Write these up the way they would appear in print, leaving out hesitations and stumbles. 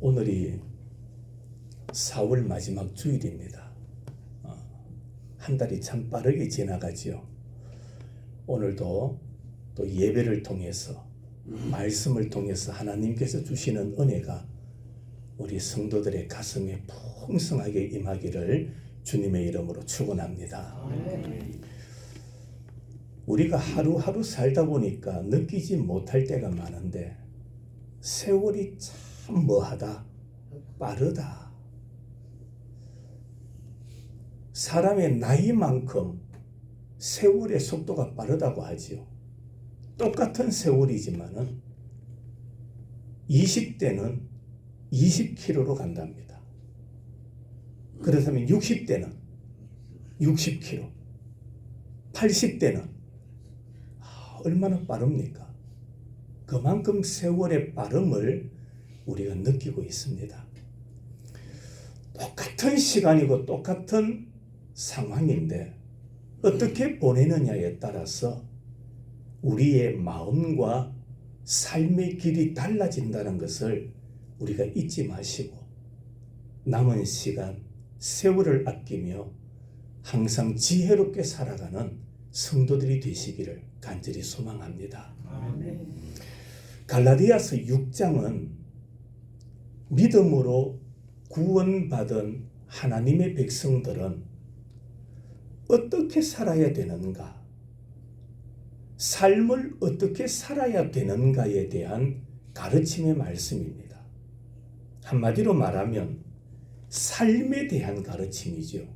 오늘이 4월 마지막 주일입니다. 한 달이 참 빠르게 지나가지요. 오늘도 또 예배를 통해서 말씀을 통해서 하나님께서 주시는 은혜가 우리 성도들의 가슴에 풍성하게 임하기를 주님의 이름으로 축원합니다. 우리가 하루하루 살다 보니까 느끼지 못할 때가 많은데 세월이 참 뭐하다, 빠르다. 사람의 나이만큼 세월의 속도가 빠르다고 하지요. 똑같은 세월이지만은 20대는 20km로 간답니다. 그렇다면 60대는 60km, 80대는 얼마나 빠릅니까? 그만큼 세월의 빠름을 우리가 느끼고 있습니다. 똑같은 시간이고 똑같은 상황인데 어떻게 보내느냐에 따라서 우리의 마음과 삶의 길이 달라진다는 것을 우리가 잊지 마시고 남은 시간, 세월을 아끼며 항상 지혜롭게 살아가는 성도들이 되시기를 간절히 소망합니다. 아멘. 갈라디아서 6장은 믿음으로 구원받은 하나님의 백성들은 어떻게 살아야 되는가, 삶을 어떻게 살아야 되는가에 대한 가르침의 말씀입니다. 한마디로 말하면 삶에 대한 가르침이죠.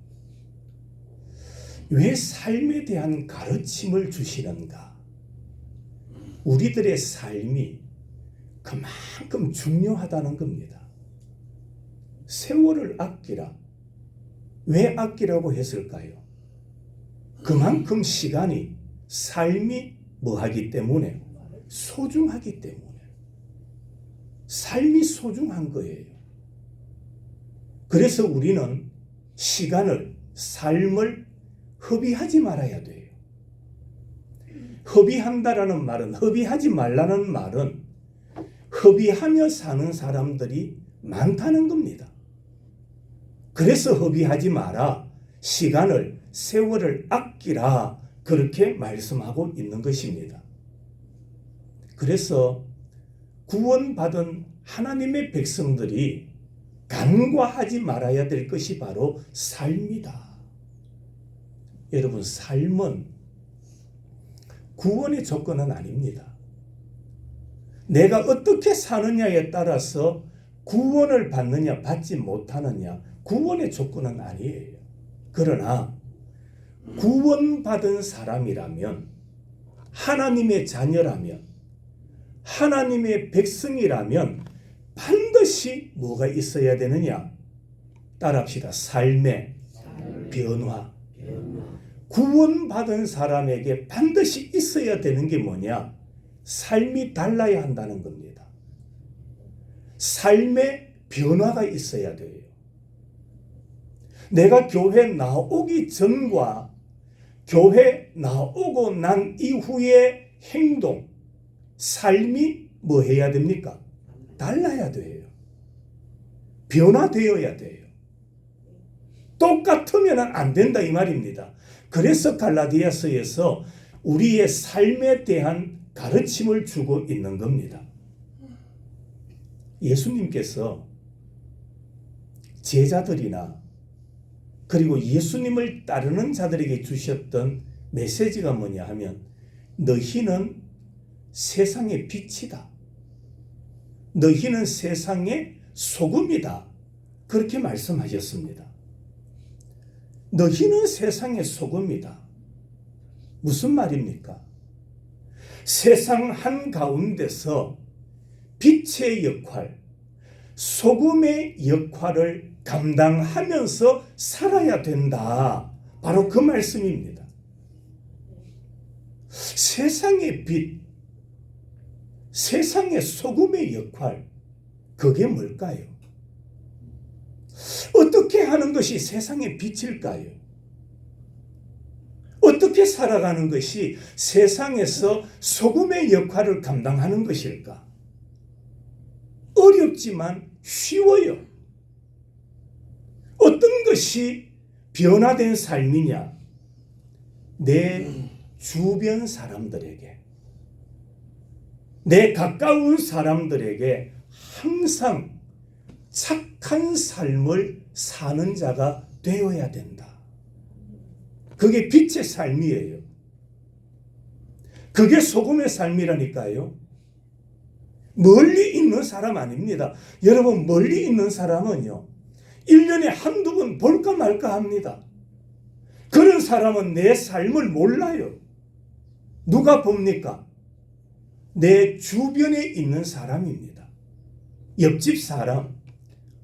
왜 삶에 대한 가르침을 주시는가? 우리들의 삶이 그만큼 중요하다는 겁니다. 세월을 아끼라. 왜 아끼라고 했을까요? 그만큼 시간이, 삶이 뭐하기 때문에? 소중하기 때문에. 삶이 소중한 거예요. 그래서 우리는 시간을, 삶을 허비하지 말아야 돼요. 허비한다라는 말은, 허비하지 말라는 말은 허비하며 사는 사람들이 많다는 겁니다. 그래서 허비하지 마라, 시간을, 세월을 아끼라, 그렇게 말씀하고 있는 것입니다. 그래서 구원받은 하나님의 백성들이 간과하지 말아야 될 것이 바로 삶이다. 여러분, 삶은 구원의 조건은 아닙니다. 내가 어떻게 사느냐에 따라서 구원을 받느냐 받지 못하느냐 구원의 조건은 아니에요. 그러나 구원받은 사람이라면, 하나님의 자녀라면, 하나님의 백성이라면 반드시 뭐가 있어야 되느냐? 따라합시다. 삶의 변화. 구원받은 사람에게 반드시 있어야 되는 게 뭐냐? 삶이 달라야 한다는 겁니다. 삶의 변화가 있어야 돼요. 내가 교회 나오기 전과 교회 나오고 난 이후의 행동, 삶이 뭐 해야 됩니까? 달라야 돼요. 변화되어야 돼요. 똑같으면 안 된다 이 말입니다. 그래서 갈라디아서에서 우리의 삶에 대한 가르침을 주고 있는 겁니다. 예수님께서 제자들이나 그리고 예수님을 따르는 자들에게 주셨던 메시지가 뭐냐 하면, 너희는 세상의 빛이다. 너희는 세상의 소금이다. 그렇게 말씀하셨습니다. 너희는 세상의 소금이다. 무슨 말입니까? 세상 한가운데서 빛의 역할, 소금의 역할을 감당하면서 살아야 된다. 바로 그 말씀입니다. 세상의 빛, 세상의 소금의 역할, 그게 뭘까요? 어떻게 하는 것이 세상의 빛일까요? 어떻게 살아가는 것이 세상에서 소금의 역할을 감당하는 것일까? 어렵지만 쉬워요. 어떤 것이 변화된 삶이냐? 내 주변 사람들에게, 내 가까운 사람들에게 항상 착한 삶을 사는 자가 되어야 된다. 그게 빛의 삶이에요. 그게 소금의 삶이라니까요. 멀리 있는 사람 아닙니다. 여러분, 멀리 있는 사람은요, 1년에 한두 번 볼까 말까 합니다. 그런 사람은 내 삶을 몰라요. 누가 봅니까? 내 주변에 있는 사람입니다. 옆집 사람,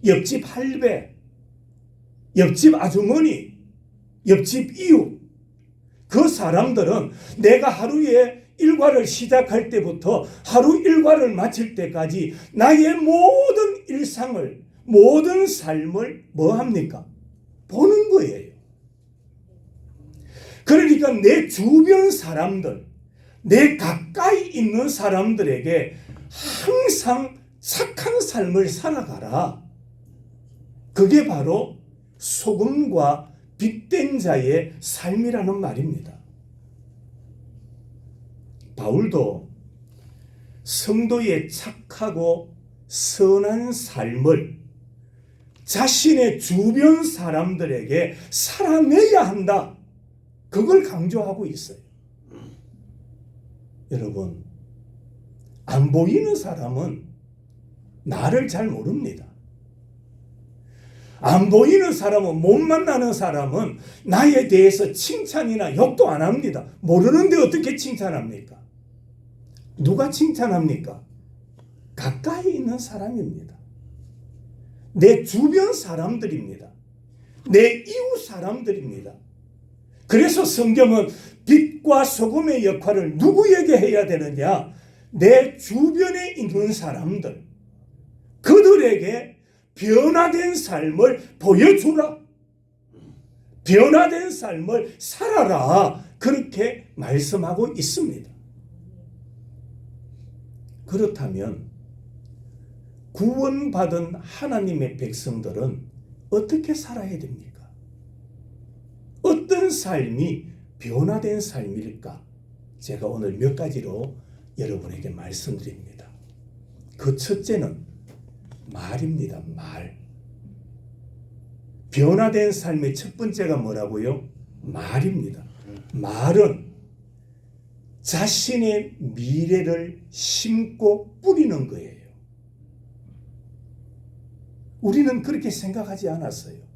옆집 할배, 옆집 아주머니, 옆집 이웃. 그 사람들은 내가 하루에 일과를 시작할 때부터 하루 일과를 마칠 때까지 나의 모든 일상을, 모든 삶을 뭐 합니까? 보는 거예요. 그러니까 내 주변 사람들, 내 가까이 있는 사람들에게 항상 착한 삶을 살아가라. 그게 바로 소금과 빛된 자의 삶이라는 말입니다. 바울도 성도의 착하고 선한 삶을 자신의 주변 사람들에게 살아내야 한다. 그걸 강조하고 있어요. 여러분, 안 보이는 사람은 나를 잘 모릅니다. 안 보이는 사람은, 못 만나는 사람은 나에 대해서 칭찬이나 욕도 안 합니다. 모르는데 어떻게 칭찬합니까? 누가 칭찬합니까? 가까이 있는 사람입니다. 내 주변 사람들입니다. 내 이웃 사람들입니다. 그래서 성경은 빛과 소금의 역할을 누구에게 해야 되느냐? 내 주변에 있는 사람들, 그들에게 변화된 삶을 보여주라. 변화된 삶을 살아라. 그렇게 말씀하고 있습니다. 그렇다면 구원받은 하나님의 백성들은 어떻게 살아야 됩니까? 어떤 삶이 변화된 삶일까? 제가 오늘 몇 가지로 여러분에게 말씀드립니다. 그 첫째는 말입니다. 말. 변화된 삶의 첫 번째가 뭐라고요? 말입니다. 말은 자신의 미래를 심고 뿌리는 거예요. 우리는 그렇게 생각하지 않았어요.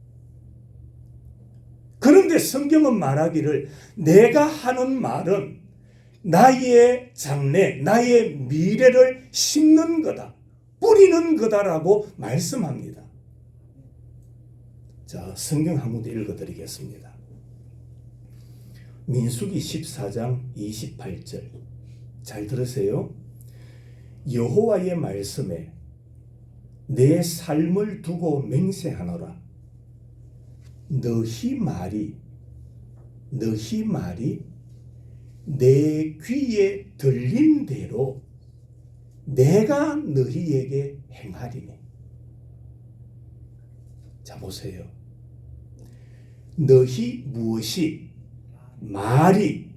그런데 성경은 말하기를 내가 하는 말은 나의 장래, 나의 미래를 심는 거다. 뿌리는 거다라고 말씀합니다. 자, 성경 한 번 더 읽어드리겠습니다. 민수기 14장 28절. 잘 들으세요. 여호와의 말씀에 내 삶을 두고 맹세하노라. 너희 말이 내 귀에 들린 대로 내가 너희에게 행하리니. 자, 보세요. 너희 무엇이? 말이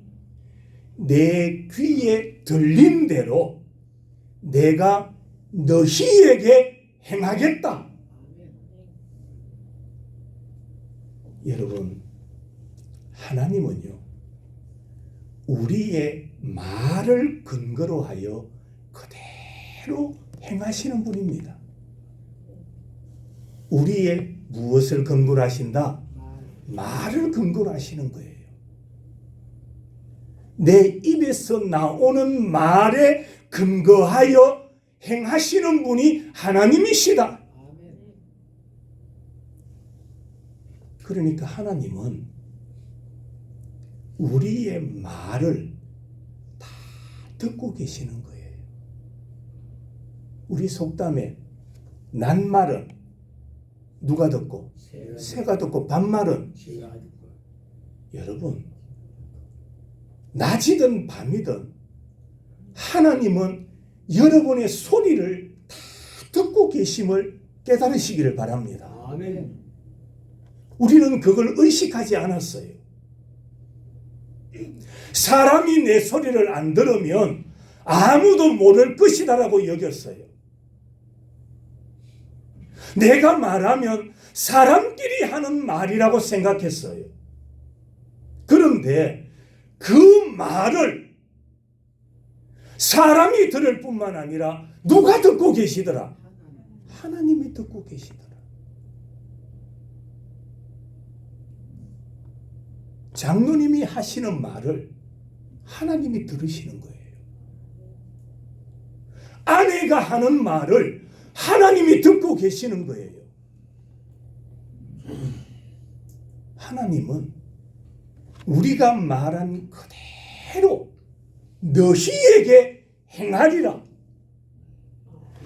내 귀에 들린 대로 내가 너희에게 행하겠다. 여러분, 하나님은요, 우리의 말을 근거로 하여 그대로 행하시는 분입니다. 우리의 무엇을 근거로 하신다? 말을 근거로 하시는 거예요. 내 입에서 나오는 말에 근거하여 행하시는 분이 하나님이시다. 그러니까 하나님은 우리의 말을 다 듣고 계시는 거예요. 우리 속담에 낱말은 누가 듣고? 새가 듣고 반말은? 여러분, 낮이든 밤이든 하나님은 여러분의 소리를 다 듣고 계심을 깨달으시기를 바랍니다. 아멘. 우리는 그걸 의식하지 않았어요. 사람이 내 소리를 안 들으면 아무도 모를 것이다라고 여겼어요. 내가 말하면 사람끼리 하는 말이라고 생각했어요. 그런데 그 말을 사람이 들을 뿐만 아니라 누가 듣고 계시더라? 하나님이 듣고 계시더라. 장로님이 하시는 말을 하나님이 들으시는 거예요. 아내가 하는 말을 하나님이 듣고 계시는 거예요. 하나님은 우리가 말한 그대로 너희에게 행하리라.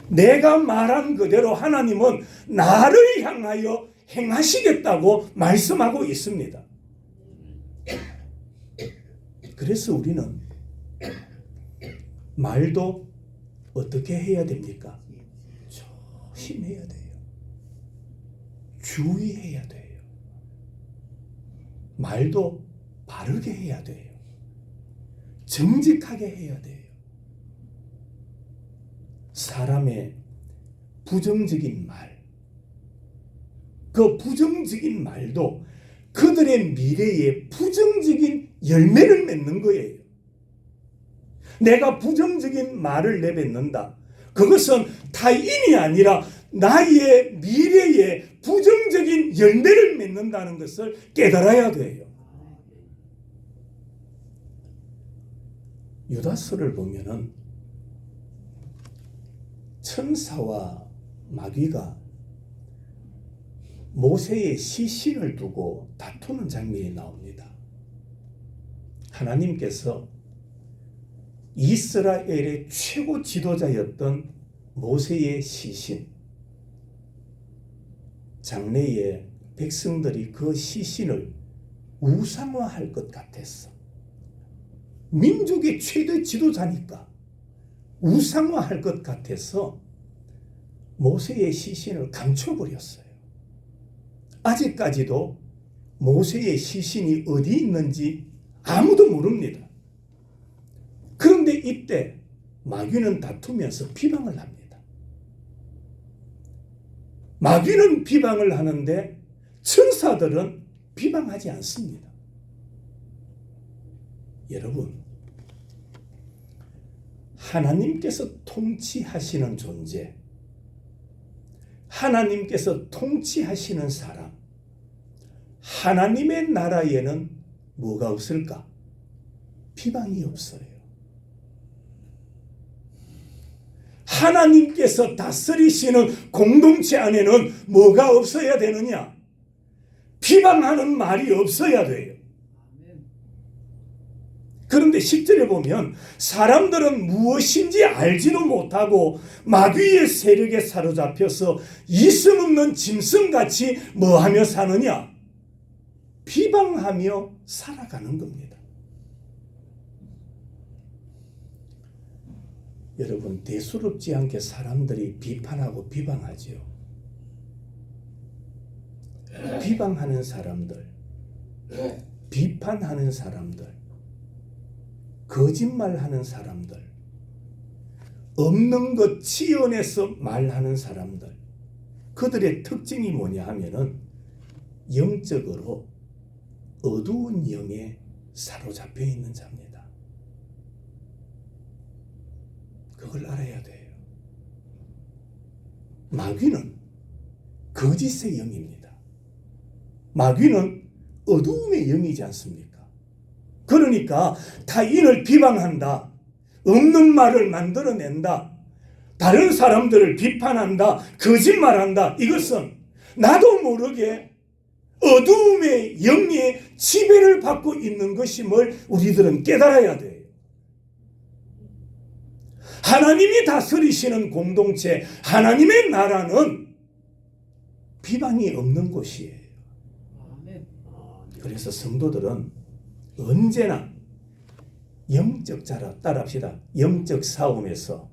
내가 말한 그대로 하나님은 나를 향하여 행하시겠다고 말씀하고 있습니다. 그래서 우리는 말도 어떻게 해야 됩니까? 조심해야 돼요. 주의해야 돼요. 말도 바르게 해야 돼요. 정직하게 해야 돼요. 사람의 부정적인 말, 그 부정적인 말도 그들의 미래에 부정적인 열매를 맺는 거예요. 내가 부정적인 말을 내뱉는다. 그것은 타인이 아니라 나의 미래에 부정적인 열매를 맺는다는 것을 깨달아야 돼요. 유다서를 보면은 천사와 마귀가 모세의 시신을 두고 다투는 장면이 나옵니다. 하나님께서 이스라엘의 최고 지도자였던 모세의 시신, 장래에 백성들이 그 시신을 우상화할 것 같았어. 민족의 최대 지도자니까 우상화할 것 같아서 모세의 시신을 감춰버렸어요. 아직까지도 모세의 시신이 어디 있는지 아무도 모릅니다. 그런데 이때 마귀는 다투면서 비방을 합니다. 마귀는 비방을 하는데 천사들은 비방하지 않습니다. 여러분, 하나님께서 통치하시는 존재, 하나님께서 통치하시는 사람, 하나님의 나라에는 뭐가 없을까? 비방이 없어요. 하나님께서 다스리시는 공동체 안에는 뭐가 없어야 되느냐? 비방하는 말이 없어야 돼요. 그런데 10절에 보면 사람들은 무엇인지 알지도 못하고 마귀의 세력에 사로잡혀서 이승 없는 짐승같이 뭐하며 사느냐? 비방하며 살아가는 겁니다. 여러분, 대수롭지 않게 사람들이 비판하고 비방하지요. 비방하는 사람들, 비판하는 사람들, 거짓말하는 사람들, 없는 것 지어내서 말하는 사람들, 그들의 특징이 뭐냐 하면은 영적으로 어두운 영에 사로잡혀 있는 자입니다. 그걸 알아야 돼요. 마귀는 거짓의 영입니다. 마귀는 어두움의 영이지 않습니까? 그러니까 타인을 비방한다, 없는 말을 만들어낸다, 다른 사람들을 비판한다, 거짓말한다, 이것은 나도 모르게 어두움의 영의 지배를 받고 있는 것임을 우리들은 깨달아야 돼요. 하나님이 다스리시는 공동체, 하나님의 나라는 비방이 없는 곳이에요. 그래서 성도들은 언제나 영적 자라 따라합시다. 영적 싸움에서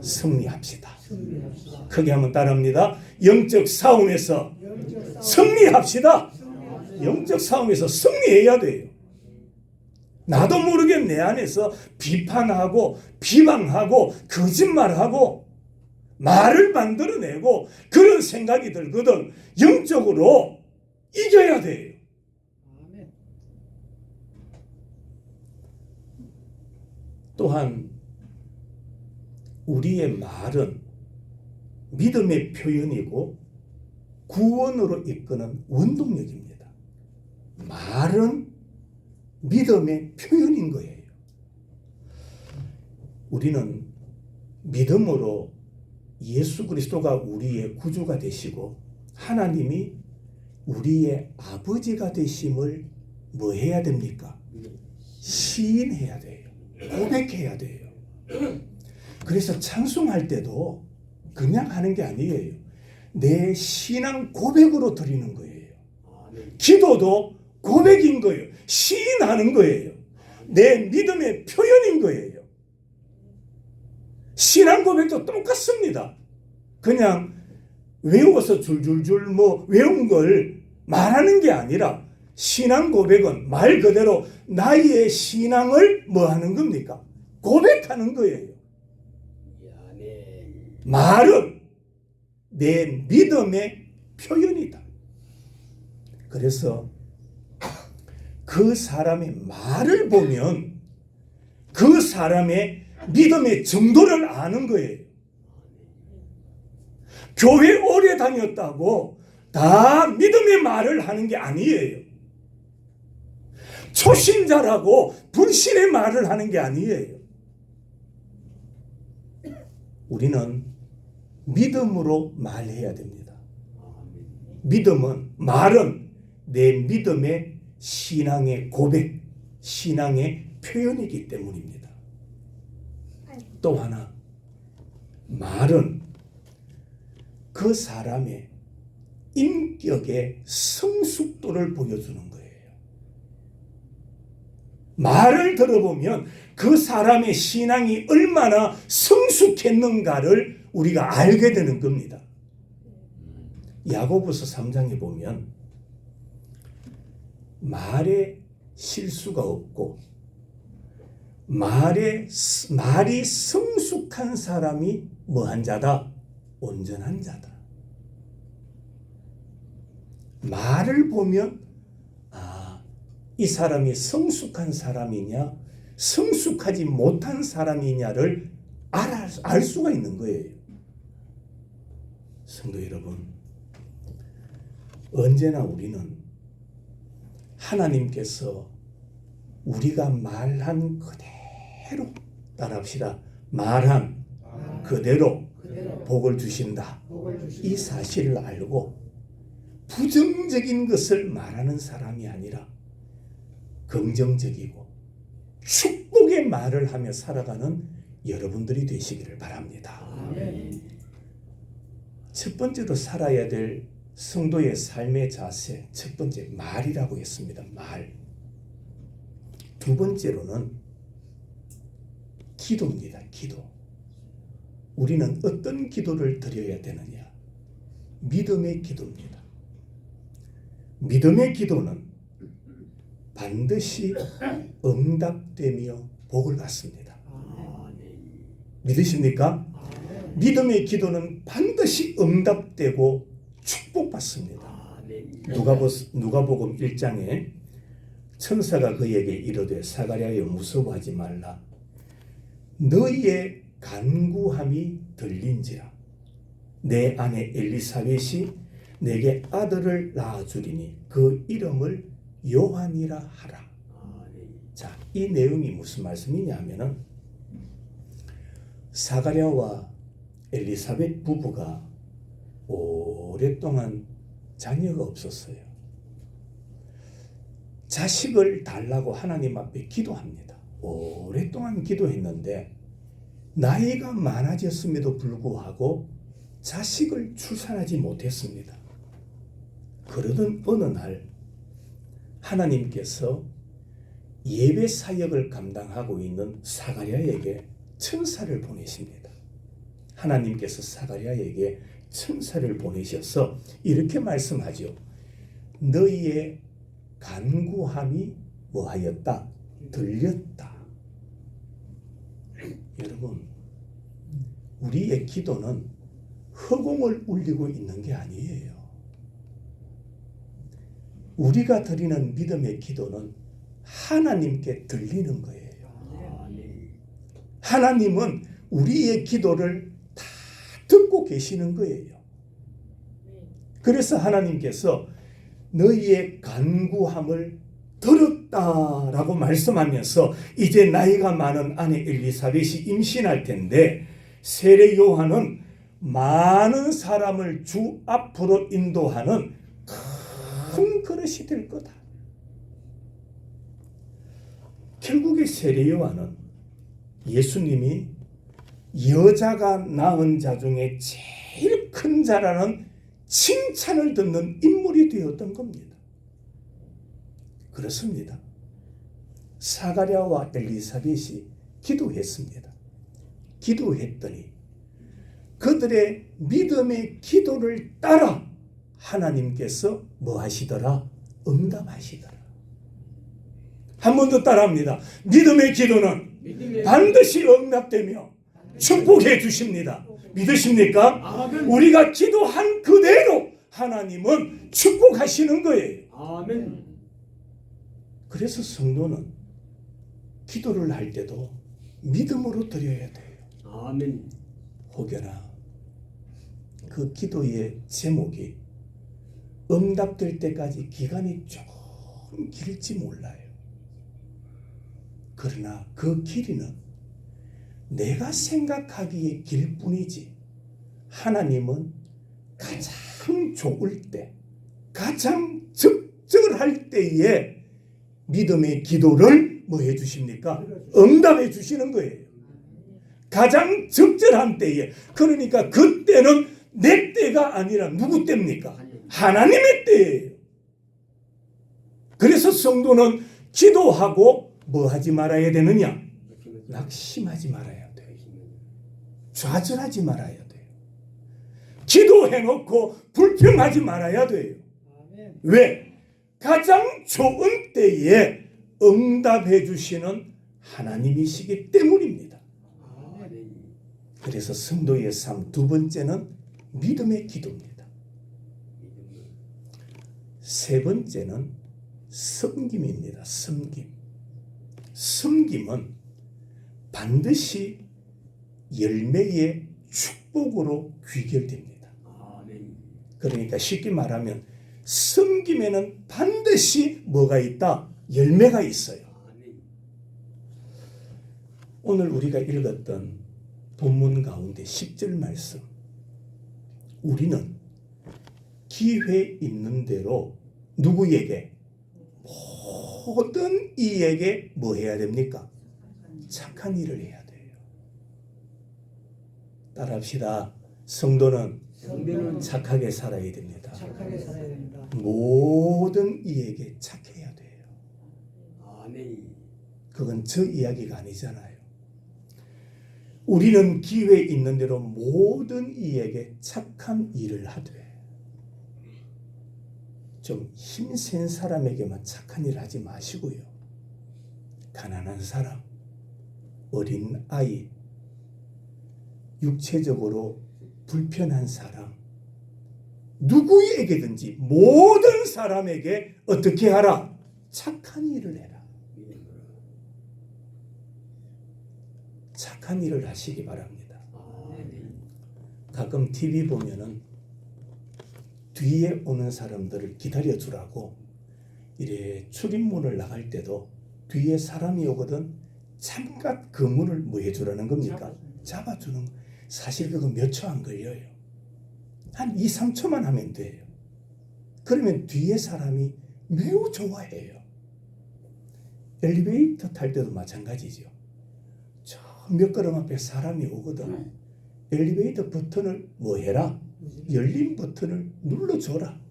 승리합시다. 크게 한번 따라합니다. 영적 싸움에서 승리합시다. 영적 싸움에서 승리해야 돼요. 나도 모르게 내 안에서 비판하고 비방하고 거짓말하고 말을 만들어내고 그런 생각이 들거든. 영적으로 이겨야 돼요. 또한 우리의 말은 믿음의 표현이고 구원으로 이끄는 원동력입니다. 말은 믿음의 표현인 거예요. 우리는 믿음으로 예수 그리스도가 우리의 구주가 되시고 하나님이 우리의 아버지가 되심을 뭐 해야 됩니까? 시인해야 돼요. 고백해야 돼요. 그래서 찬송할 때도 그냥 하는 게 아니에요. 내 신앙 고백으로 드리는 거예요. 기도도 고백인 거예요. 시인하는 거예요. 내 믿음의 표현인 거예요. 신앙 고백도 똑같습니다. 그냥 외워서 줄줄줄 외운 걸 말하는 게 아니라 신앙 고백은 말 그대로 나의 신앙을 뭐 하는 겁니까? 고백하는 거예요. 말은 내 믿음의 표현이다. 그래서 그 사람의 말을 보면 그 사람의 믿음의 정도를 아는 거예요. 교회 오래 다녔다고 다 믿음의 말을 하는 게 아니에요. 초신자라고 불신의 말을 하는 게 아니에요. 우리는 믿음으로 말해야 됩니다. 말은 내 믿음의 신앙의 고백, 신앙의 표현이기 때문입니다. 또 하나, 말은 그 사람의 인격의 성숙도를 보여주는 거예요. 말을 들어보면 그 사람의 신앙이 얼마나 성숙했는가를 우리가 알게 되는 겁니다. 야고보서 3장에 보면 말에 실수가 없고 말이 성숙한 사람이 뭐한 자다? 온전한 자다. 말을 보면 이 사람이 성숙한 사람이냐 성숙하지 못한 사람이냐를 알 수가 있는 거예요. 성도 여러분, 언제나 우리는 하나님께서 우리가 말한 그대로 따라합시다. 말한 그대로 복을 주신다. 이 사실을 알고 부정적인 것을 말하는 사람이 아니라 긍정적이고 축복의 말을 하며 살아가는 여러분들이 되시기를 바랍니다. 아멘. 첫 번째로 살아야 될 성도의 삶의 자세, 첫 번째 말이라고 했습니다. 말. 두 번째로는 기도입니다. 기도. 우리는 어떤 기도를 드려야 되느냐? 믿음의 기도입니다. 믿음의 기도는 반드시 응답되며 복을 받습니다. 믿으십니까? 믿음의 기도는 반드시 응답되고 축복받습니다. 누가복음 1장에 천사가 그에게 이르되 사가랴여 무서워하지 말라. 너희의 간구함이 들린지라. 내 아내 엘리사벳이 내게 아들을 낳아주리니 그 이름을 요한이라 하라. 자, 이 내용이 무슨 말씀이냐 하면은 사가랴와 엘리사벳 부부가 오랫동안 자녀가 없었어요. 자식을 달라고 하나님 앞에 기도합니다. 오랫동안 기도했는데 나이가 많아졌음에도 불구하고 자식을 출산하지 못했습니다. 그러던 어느 날 하나님께서 예배 사역을 감당하고 있는 사가랴에게 천사를 보내십니다. 하나님께서 사가랴에게 천사를 보내셔서 이렇게 말씀하죠. 너희의 간구함이 뭐하였다? 들렸다. 여러분, 우리의 기도는 허공을 울리고 있는 게 아니에요. 우리가 드리는 믿음의 기도는 하나님께 들리는 거예요. 하나님은 우리의 기도를 다 듣고 계시는 거예요. 그래서 하나님께서 너희의 간구함을 들었다라고 말씀하면서 이제 나이가 많은 아내 엘리사벳이 임신할 텐데 세례 요한은 많은 사람을 주 앞으로 인도하는 큰 그릇이 될 거다. 결국에 세례 요한은 예수님이 여자가 낳은 자 중에 제일 큰 자라는 칭찬을 듣는 인물이 되었던 겁니다. 그렇습니다. 사가랴와 엘리사벳이 기도했습니다. 기도했더니 그들의 믿음의 기도를 따라 하나님께서 뭐 하시더라? 응답하시더라. 한 번 더 따라합니다. 믿음의 기도는 반드시 응답되며 축복해 주십니다. 믿으십니까? 아멘. 우리가 기도한 그대로 하나님은 축복하시는 거예요. 아멘. 그래서 성도는 기도를 할 때도 믿음으로 드려야 돼요. 아멘. 혹여나 그 기도의 제목이 응답될 때까지 기간이 조금 길지 몰라요. 그러나 그 길이는 내가 생각하기에 길 뿐이지 하나님은 가장 좋을 때, 가장 적절할 때에 믿음의 기도를 뭐 해주십니까? 응답해 주시는 거예요. 가장 적절한 때에. 그러니까 그때는 내 때가 아니라 누구 때입니까? 하나님의 때예요. 그래서 성도는 기도하고 뭐 하지 말아야 되느냐? 낙심하지 말아야 돼요. 좌절하지 말아야 돼요. 기도해놓고 불평하지 말아야 돼요. 왜? 가장 좋은 때에 응답해 주시는 하나님이시기 때문입니다. 그래서 성도의 삶 두 번째는 믿음의 기도입니다. 세 번째는 섬김입니다. 섬김은 반드시 열매의 축복으로 귀결됩니다. 그러니까 쉽게 말하면 섬김에는 반드시 뭐가 있다? 열매가 있어요. 오늘 우리가 읽었던 본문 가운데 10절 말씀, 우리는 기회 있는 대로 누구에게? 모든 이에게 뭐 해야 됩니까? 착한 일을 해야 돼요. 따라합시다. 성도는 착하게 살아야 됩니다. 착하게 살아야 됩니다. 모든 이에게 착해야 돼요. 아멘. 그건 저 이야기가 아니잖아요. 우리는 기회 있는 대로 모든 이에게 착한 일을 하되, 좀 힘센 사람에게만 착한 일 하지 마시고요. 가난한 사람, 어린 아이, 육체적으로 불편한 사람, 누구에게든지 모든 사람에게 어떻게 하라? 착한 일을 해라. 착한 일을 하시기 바랍니다. 가끔 TV 보면은 뒤에 오는 사람들을 기다려주라고 이래 출입문을 나갈 때도 뒤에 사람이 오거든 잠깐 그 문을 뭐 해주라는 겁니까? 잡아주는 거. 사실 그거 몇 초 안 걸려요. 한 2, 3초만 하면 돼요. 그러면 뒤에 사람이 매우 좋아해요. 엘리베이터 탈 때도 마찬가지죠. 저 몇 걸음 앞에 사람이 오거든. 엘리베이터 버튼을 뭐 해라? 열린 버튼을 눌러줘라.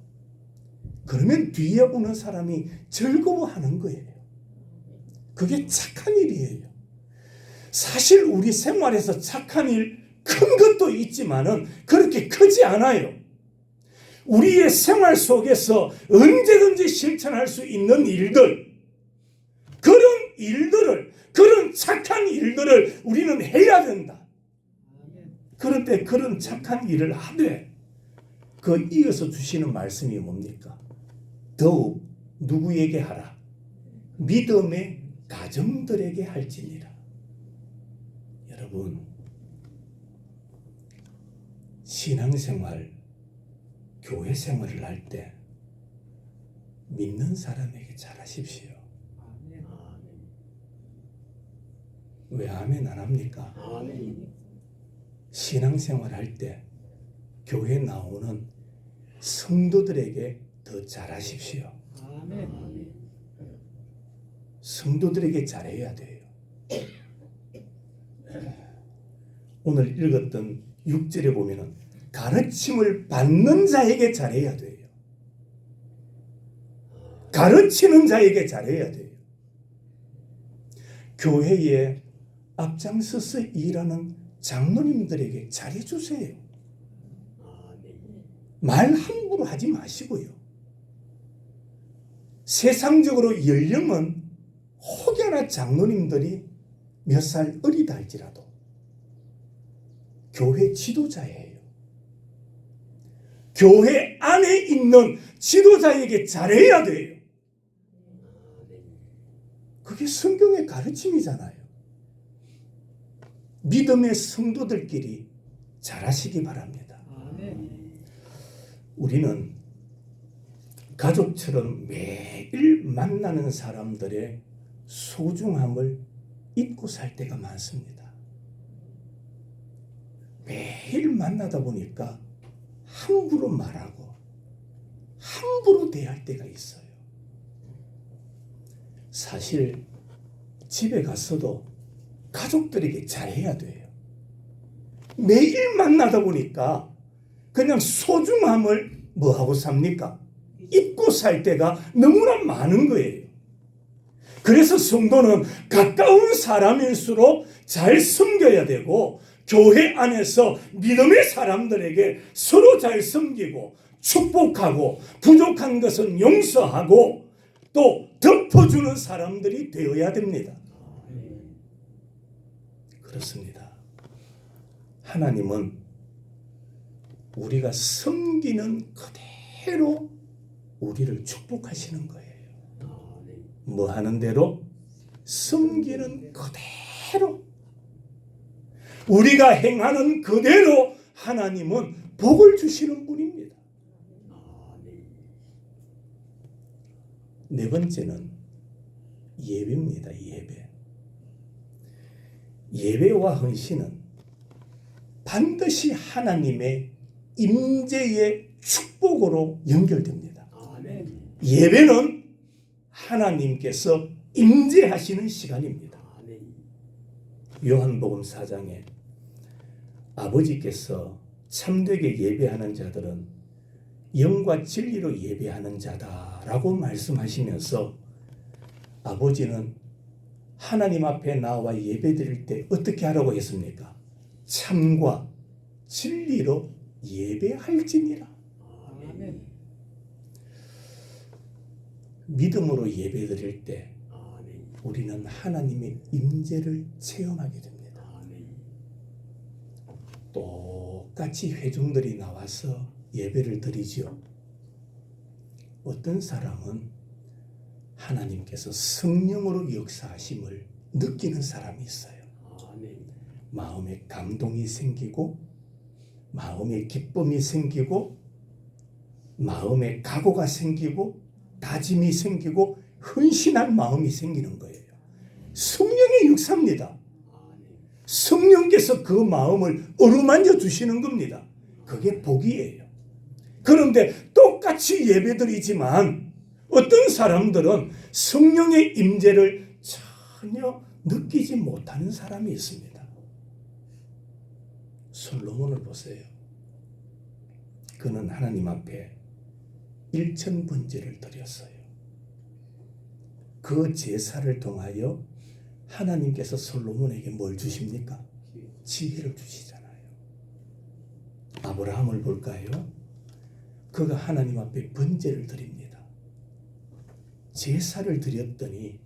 그러면 뒤에 오는 사람이 즐거워하는 거예요. 그게 착한 일이에요. 사실 우리 생활에서 착한 일 큰 것도 있지만은 그렇게 크지 않아요. 우리의 생활 속에서 언제든지 실천할 수 있는 일들, 그런 일들을, 그런 착한 일들을 우리는 해야 된다. 그런데 그런 착한 일을 하되 그 이어서 주시는 말씀이 뭡니까? 더욱 누구에게 하라? 믿음의 가정들에게 할지니라. 여러분, 신앙생활, 교회 생활을 할 때 믿는 사람에게 잘하십시오. 왜 아멘 안 합니까? 아멘. 신앙생활 할 때 교회 나오는 성도들에게 더 잘하십시오. 아멘. 성도들에게 잘해야 돼요. 오늘 읽었던 6절에 보면은 가르침을 받는 자에게 잘해야 돼요. 가르치는 자에게 잘해야 돼요. 교회에 앞장서서 일하는 장로님들에게 잘해주세요. 말 함부로 하지 마시고요. 세상적으로 연령은 혹여나 장로님들이 몇 살 어리다 할지라도 교회 지도자예요. 교회 안에 있는 지도자에게 잘해야 돼요. 그게 성경의 가르침이잖아요. 믿음의 성도들끼리 잘하시기 바랍니다. 우리는 가족처럼 매일 만나는 사람들의 소중함을 잊고 살 때가 많습니다. 매일 만나다 보니까 함부로 말하고 함부로 대할 때가 있어요. 사실 집에 갔어도 가족들에게 잘해야 돼요. 매일 만나다 보니까 그냥 소중함을 뭐하고 삽니까? 잊고 살 때가 너무나 많은 거예요. 그래서 성도는 가까운 사람일수록 잘 섬겨야 되고 교회 안에서 믿음의 사람들에게 서로 잘 섬기고 축복하고 부족한 것은 용서하고 또 덮어주는 사람들이 되어야 됩니다. 그렇습니다. 하나님은 우리가 섬기는 그대로 우리를 축복하시는 거예요. 뭐 하는 대로? 섬기는 그대로. 우리가 행하는 그대로 하나님은 복을 주시는 분입니다. 네 번째는 예배입니다. 예배. 예배와 헌신은 반드시 하나님의 임재의 축복으로 연결됩니다. 예배는 하나님께서 임재하시는 시간입니다. 요한복음 4장에 아버지께서 참되게 예배하는 자들은 영과 진리로 예배하는 자다라고 말씀하시면서 아버지는 하나님 앞에 나와 예배드릴 때 어떻게 하라고 했습니까? 참과 진리로 예배할지니라. 믿음으로 예배드릴 때 우리는 하나님의 임재를 체험하게 됩니다. 똑같이 회중들이 나와서 예배를 드리죠. 어떤 사람은 하나님께서 성령으로 역사하심을 느끼는 사람이 있어요. 마음에 감동이 생기고 마음에 기쁨이 생기고 마음에 각오가 생기고 다짐이 생기고 헌신한 마음이 생기는 거예요. 성령의 역사입니다. 성령께서 그 마음을 어루만져 주시는 겁니다. 그게 복이에요. 그런데 똑같이 예배드리지만 어떤 사람들은 성령의 임재를 전혀 느끼지 못하는 사람이 있습니다. 솔로몬을 보세요. 그는 하나님 앞에 일천번제를 드렸어요. 그 제사를 통하여 하나님께서 솔로몬에게 뭘 주십니까? 지혜를 주시잖아요. 아브라함을 볼까요? 그가 하나님 앞에 번제를 드립니다. 제사를 드렸더니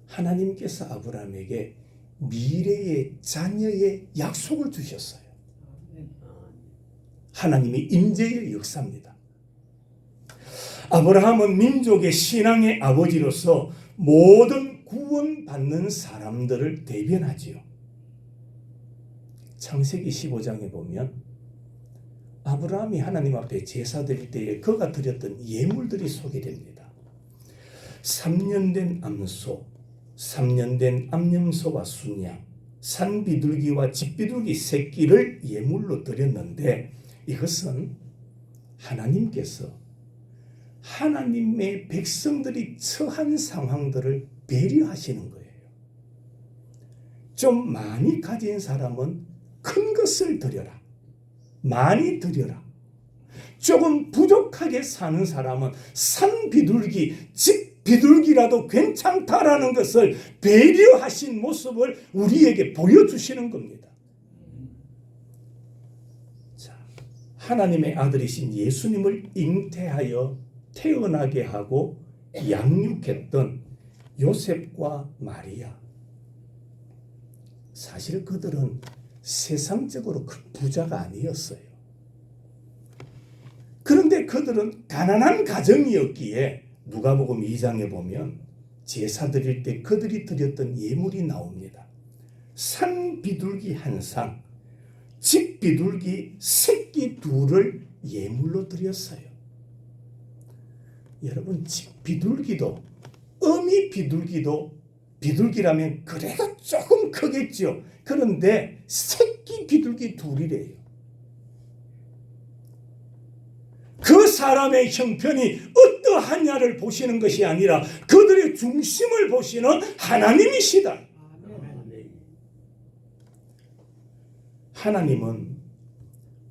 하나님께서 아브라함에게 미래의 자녀의 약속을 주셨어요. 하나님의 임재의 역사입니다. 아브라함은 민족의 신앙의 아버지로서 모든 구원받는 사람들을 대변하지요. 창세기 15장에 보면 아브라함이 하나님 앞에 제사 드릴 때에 그가 드렸던 예물들이 소개됩니다. 3년 된 암소, 3년 된 암염소와 순양, 산비둘기와 집비둘기 새끼를 예물로 드렸는데 이것은 하나님께서 하나님의 백성들이 처한 상황들을 배려하시는 거예요. 좀 많이 가진 사람은 큰 것을 드려라. 많이 드려라. 조금 부족하게 사는 사람은 산비둘기, 집비둘기라도 괜찮다라는 것을 배려하신 모습을 우리에게 보여주시는 겁니다. 자, 하나님의 아들이신 예수님을 잉태하여 태어나게 하고 양육했던 요셉과 마리아. 사실 그들은 세상적으로 큰 부자가 아니었어요. 그런데 그들은 가난한 가정이었기에 누가복음 2장에 보면 제사 드릴 때 그들이 드렸던 예물이 나옵니다. 산 비둘기 한 상, 집 비둘기 새끼 둘을 예물로 드렸어요. 여러분, 집 비둘기도 어미 비둘기도 비둘기라면 그래도 조금 크겠죠. 그런데 새끼 비둘기 둘이래요. 그 사람의 형편이 어떠하냐를 보시는 것이 아니라 그들의 중심을 보시는 하나님이시다. 하나님은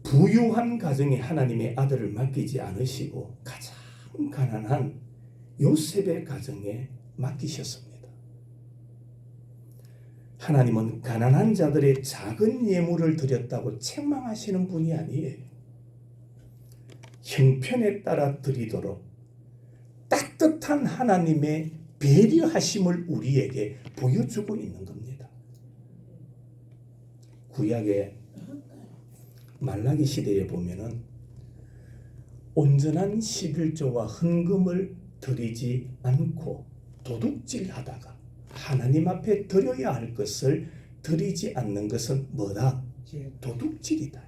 부유한 가정에 하나님의 아들을 맡기지 않으시고 가장 가난한 요셉의 가정에 맡기셨습니다. 하나님은 가난한 자들의 작은 예물을 드렸다고 책망하시는 분이 아니에요. 형편에 따라 드리도록 따뜻한 하나님의 배려하심을 우리에게 보여주고 있는 겁니다. 구약의 말라기 시대에 보면은 온전한 11조와 헌금을 드리지 않고 도둑질하다가 하나님 앞에 드려야 할 것을 드리지 않는 것은 뭐다? 도둑질이다.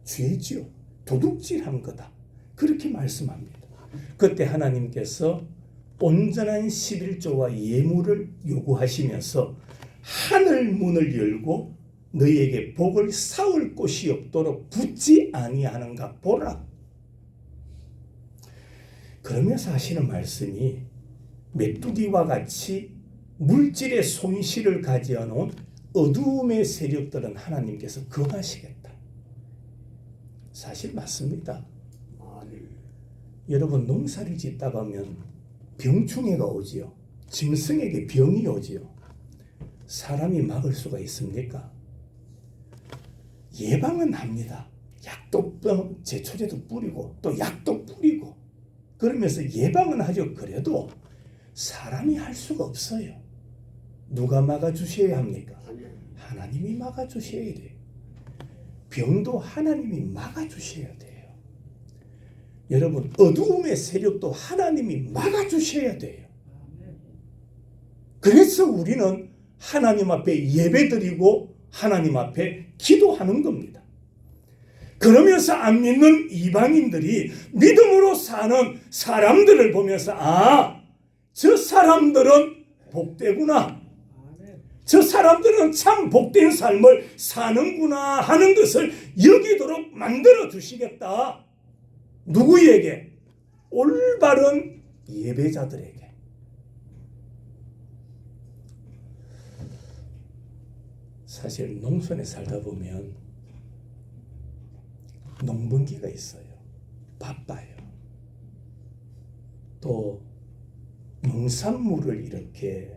죄지요. 도둑질한 거다. 그렇게 말씀합니다. 그때 하나님께서 온전한 11조와 예물을 요구하시면서 하늘 문을 열고 너희에게 복을 쌓을 곳이 없도록 붙지 아니하는가 보라. 그러면서 하시는 말씀이 메뚜기와 같이 물질의 손실을 가져놓은 어두움의 세력들은 하나님께서 금하시겠다. 사실 맞습니다. 여러분, 농사를 짓다 보면 병충해가 오지요. 짐승에게 병이 오지요. 사람이 막을 수가 있습니까? 예방은 합니다. 약도 제초제도 뿌리고 또 약도 뿌리고 그러면서 예방은 하죠. 그래도 사람이 할 수가 없어요. 누가 막아주셔야 합니까? 하나님이 막아주셔야 돼요. 병도 하나님이 막아주셔야 돼요. 여러분, 어두움의 세력도 하나님이 막아주셔야 돼요. 그래서 우리는 하나님 앞에 예배드리고 하나님 앞에 기도하는 겁니다. 그러면서 안 믿는 이방인들이 믿음으로 사는 사람들을 보면서 저 사람들은 복되구나. 저 사람들은 참 복된 삶을 사는구나 하는 것을 여기도록 만들어 주시겠다. 누구에게? 올바른 예배자들에게. 사실 농촌에 살다 보면 농번기가 있어요. 바빠요. 또 농산물을 이렇게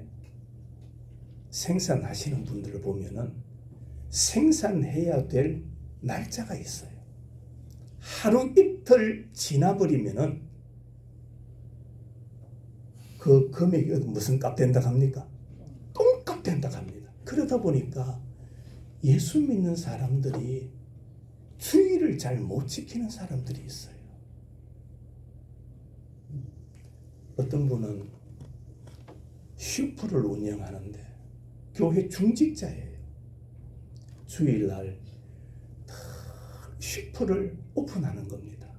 생산하시는 분들을 보면은 생산해야 될 날짜가 있어요. 하루 이틀 지나버리면은 그 금액이 무슨 값 된다 합니까? 똥값 된다 합니다. 그러다 보니까 예수 믿는 사람들이 주의를 잘 못 지키는 사람들이 있어요. 어떤 분은 슈퍼를 운영하는데 교회 중직자예요. 주일날 슈퍼를 오픈하는 겁니다.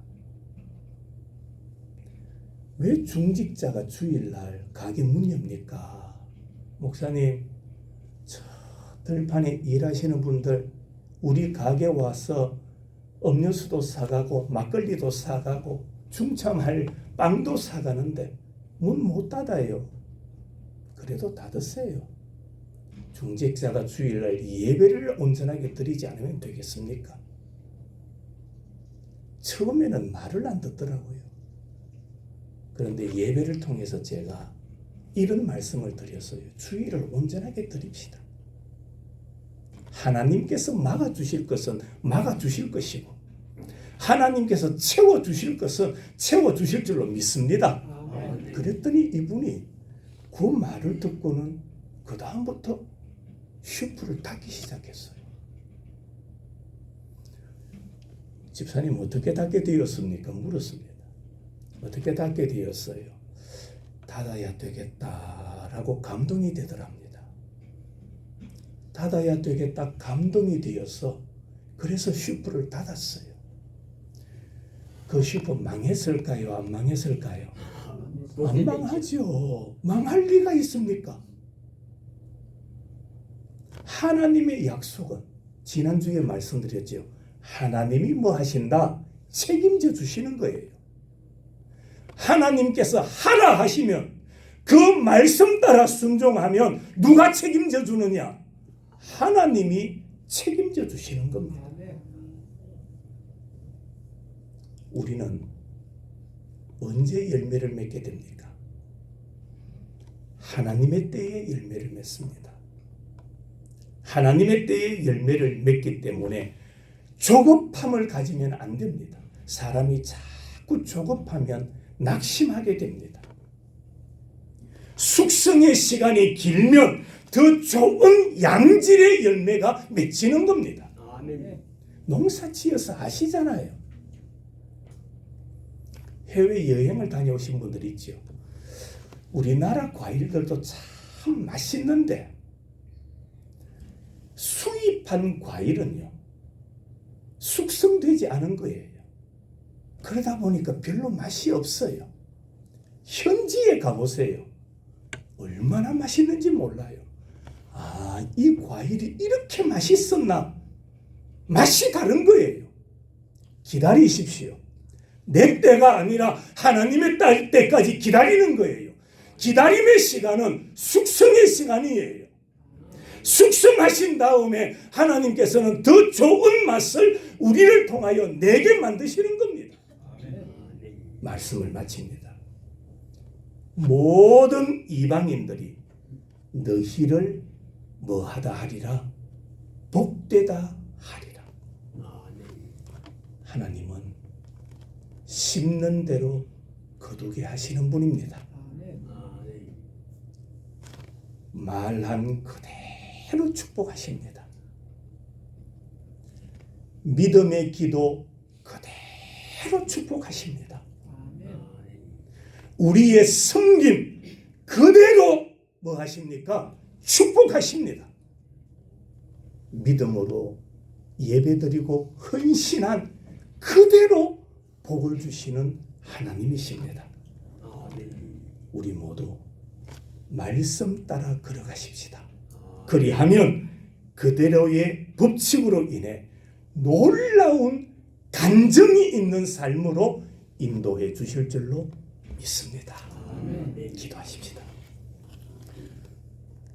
왜 중직자가 주일날 가게 문 엽니까? 목사님, 저 들판에 일하시는 분들 우리 가게 와서 음료수도 사가고 막걸리도 사가고 중참할 빵도 사가는데 문 못 닫아요. 그래도 닫으세요. 중직자가 주일날 예배를 온전하게 드리지 않으면 되겠습니까? 처음에는 말을 안 듣더라고요. 그런데 예배를 통해서 제가 이런 말씀을 드렸어요. 주일을 온전하게 드립시다. 하나님께서 막아주실 것은 막아주실 것이고 하나님께서 채워주실 것은 채워주실 줄로 믿습니다. 그랬더니 이분이 그 말을 듣고는 그 다음부터 슈퍼를 닫기 시작했어요. 집사님 어떻게 닫게 되었습니까? 물었습니다. 어떻게 닫게 되었어요? 닫아야 되겠다라고 감동이 되더랍니다. 닫아야 되겠다 감동이 되어서 그래서 슈퍼를 닫았어요. 그 슈퍼 망했을까요? 안 망했을까요? 안 망하죠. 망할 리가 있습니까? 하나님의 약속은 지난주에 말씀드렸죠. 하나님이 뭐 하신다? 책임져 주시는 거예요. 하나님께서 하라 하시면 그 말씀 따라 순종하면 누가 책임져 주느냐? 하나님이 책임져 주시는 겁니다. 우리는 언제 열매를 맺게 됩니까? 하나님의 때에 열매를 맺습니다. 하나님의 때에 열매를 맺기 때문에 조급함을 가지면 안 됩니다. 사람이 자꾸 조급하면 낙심하게 됩니다. 숙성의 시간이 길면 더 좋은 양질의 열매가 맺히는 겁니다. 농사 지어서 아시잖아요. 해외여행을 다녀오신 분들 있죠. 우리나라 과일들도 참 맛있는데 수입한 과일은요 숙성되지 않은 거예요. 그러다 보니까 별로 맛이 없어요. 현지에 가보세요. 얼마나 맛있는지 몰라요. 아, 이 과일이 이렇게 맛있었나? 맛이 다른 거예요. 기다리십시오. 내 때가 아니라 하나님의 때까지 기다리는 거예요. 기다림의 시간은 숙성의 시간이에요. 숙성하신 다음에 하나님께서는 더 좋은 맛을 우리를 통하여 내게 만드시는 겁니다. 말씀을 마칩니다. 모든 이방인들이 너희를 뭐하다 하리라? 복되다 하리라. 하나님은 심는 대로 거두게 하시는 분입니다. 말한 그대로 축복하십니다. 믿음의 기도 그대로 축복하십니다. 우리의 섬김 그대로 뭐 하십니까? 축복하십니다. 믿음으로 예배드리고 헌신한 그대로 복을 주시는 하나님이십니다. 우리 모두 말씀 따라 걸어가십시다. 그리하면 그대로의 법칙으로 인해 놀라운 간증이 있는 삶으로 인도해 주실 줄로 믿습니다. 기도하십시다.